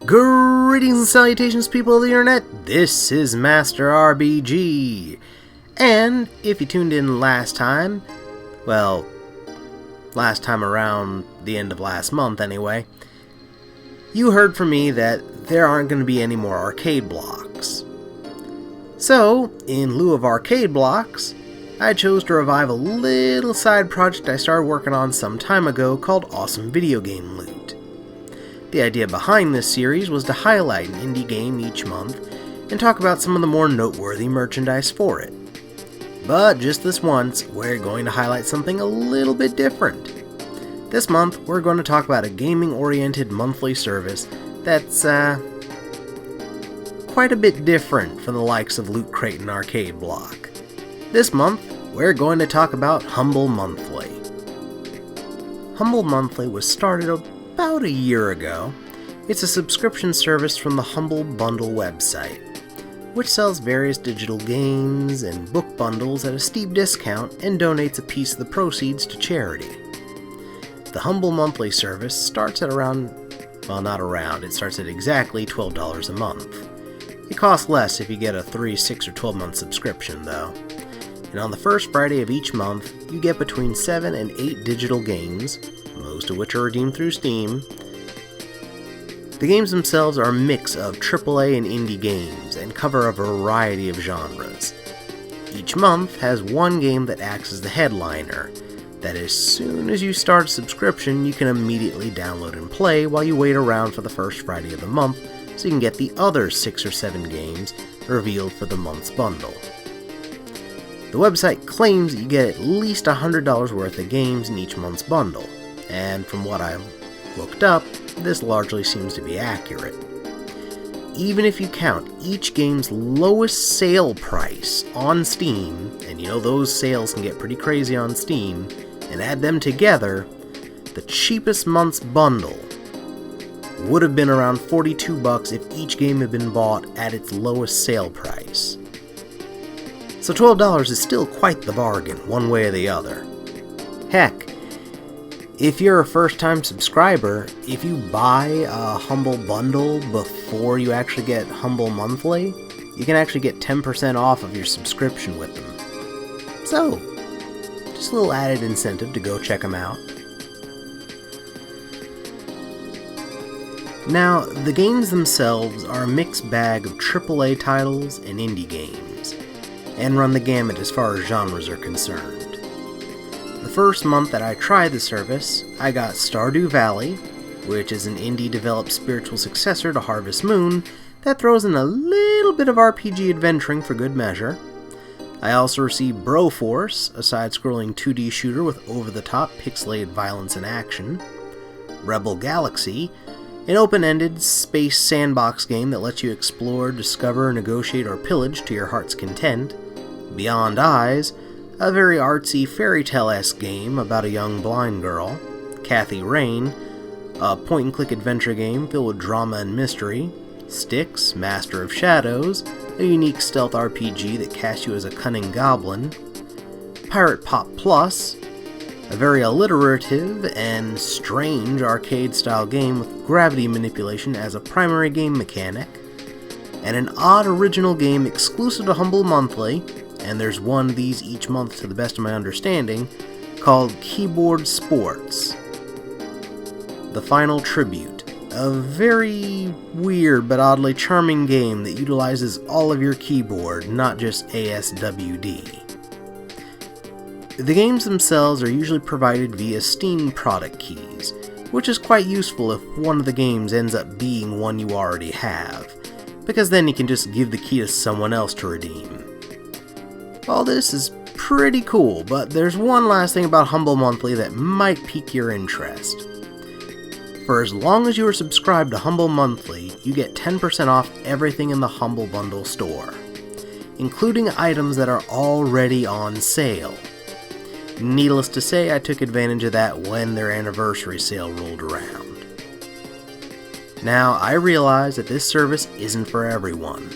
Greetings and salutations, people of the internet. This is Master RBG. And if you tuned in last time around the end of last month anyway, you heard from me that there aren't going to be any more arcade blocks. So, in lieu of arcade blocks, I chose to revive a little side project I started working on some time ago called Awesome Video Game Loot. The idea behind this series was to highlight an indie game each month and talk about some of the more noteworthy merchandise for it. But just this once, we're going to highlight something a little bit different. This month, we're going to talk about a gaming-oriented monthly service that's quite a bit different from the likes of Loot Crate and Arcade Block. This month, we're going to talk about Humble Monthly. Humble Monthly was started about a year ago. It's a subscription service from the Humble Bundle website, which sells various digital games and book bundles at a steep discount and donates a piece of the proceeds to charity. The Humble Monthly service starts at it starts at exactly $12 a month. It costs less if you get a 3, 6, or 12-month subscription, though. And on the first Friday of each month, you get between 7 and 8 digital games, most of which are redeemed through Steam. The games themselves are a mix of AAA and indie games and cover a variety of genres. Each month has one game that acts as the headliner, that as soon as you start a subscription, you can immediately download and play while you wait around for the first Friday of the month so you can get the other 6 or 7 games revealed for the month's bundle. The website claims that you get at least $100 worth of games in each month's bundle, and from what I've looked up, this largely seems to be accurate. Even if you count each game's lowest sale price on Steam, and you know those sales can get pretty crazy on Steam, and add them together, the cheapest month's bundle would have been around $42 if each game had been bought at its lowest sale price. So $12 is still quite the bargain, one way or the other. Heck, if you're a first-time subscriber, if you buy a Humble Bundle before you actually get Humble Monthly, you can actually get 10% off of your subscription with them. So, just a little added incentive to go check them out. Now, the games themselves are a mixed bag of AAA titles and indie games, and run the gamut as far as genres are concerned. The first month that I tried the service, I got Stardew Valley, which is an indie-developed spiritual successor to Harvest Moon that throws in a little bit of RPG adventuring for good measure. I also received Broforce, a side-scrolling 2D shooter with over-the-top pixelated violence and action. Rebel Galaxy, an open-ended space sandbox game that lets you explore, discover, negotiate, or pillage to your heart's content. Beyond Eyes, a very artsy fairy tale-esque game about a young blind girl. Kathy Rain, a point-and-click adventure game filled with drama and mystery. Styx, Master of Shadows, a unique stealth RPG that casts you as a cunning goblin. Pirate Pop Plus, a very alliterative and strange arcade-style game with gravity manipulation as a primary game mechanic. And an odd original game exclusive to Humble Monthly, and there's one of these each month to the best of my understanding, called Keyboard Sports: The Final Tribute, a very weird but oddly charming game that utilizes all of your keyboard, not just ASWD. The games themselves are usually provided via Steam product keys, which is quite useful if one of the games ends up being one you already have, because then you can just give the key to someone else to redeem. All this is pretty cool, but there's one last thing about Humble Monthly that might pique your interest. For as long as you are subscribed to Humble Monthly, you get 10% off everything in the Humble Bundle store, including items that are already on sale. Needless to say, I took advantage of that when their anniversary sale rolled around. Now, I realize that this service isn't for everyone.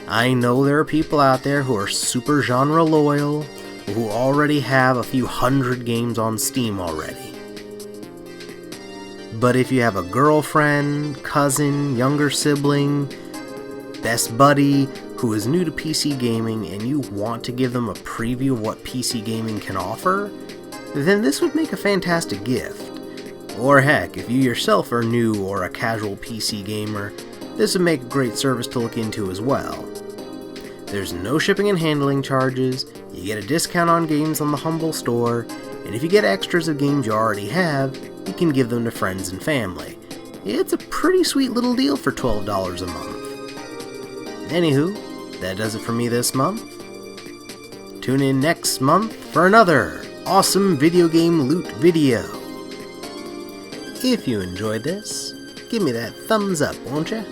I know there are people out there who are super genre loyal, who already have a few hundred games on Steam already. But if you have a girlfriend, cousin, younger sibling, best buddy who is new to PC gaming and you want to give them a preview of what PC gaming can offer, then this would make a fantastic gift. Or heck, if you yourself are new or a casual PC gamer, this would make a great service to look into as well. There's no shipping and handling charges, you get a discount on games on the Humble store, and if you get extras of games you already have, you can give them to friends and family. It's a pretty sweet little deal for $12 a month. Anywho, that does it for me this month. Tune in next month for another awesome video game loot video. If you enjoyed this, give me that thumbs up, won't ya?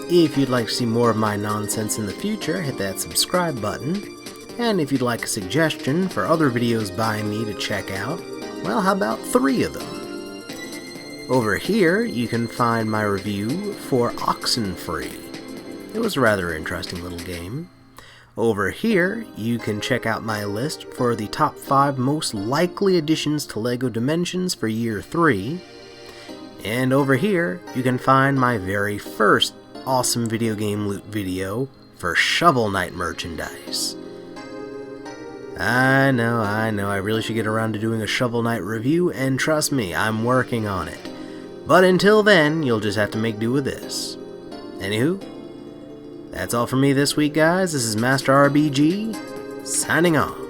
If you'd like to see more of my nonsense in the future, hit that subscribe button. And if you'd like a suggestion for other videos by me to check out, well, how about 3 of them? Over here, you can find my review for Oxenfree. It was a rather interesting little game. Over here, you can check out my list for the top 5 most likely additions to LEGO Dimensions for Year 3. And over here, you can find my very first awesome video game loot video for Shovel Knight merchandise. I know, I really should get around to doing a Shovel Knight review, and trust me, I'm working on it. But until then, you'll just have to make do with this. Anywho, that's all for me this week, guys. This is Master RBG, signing off.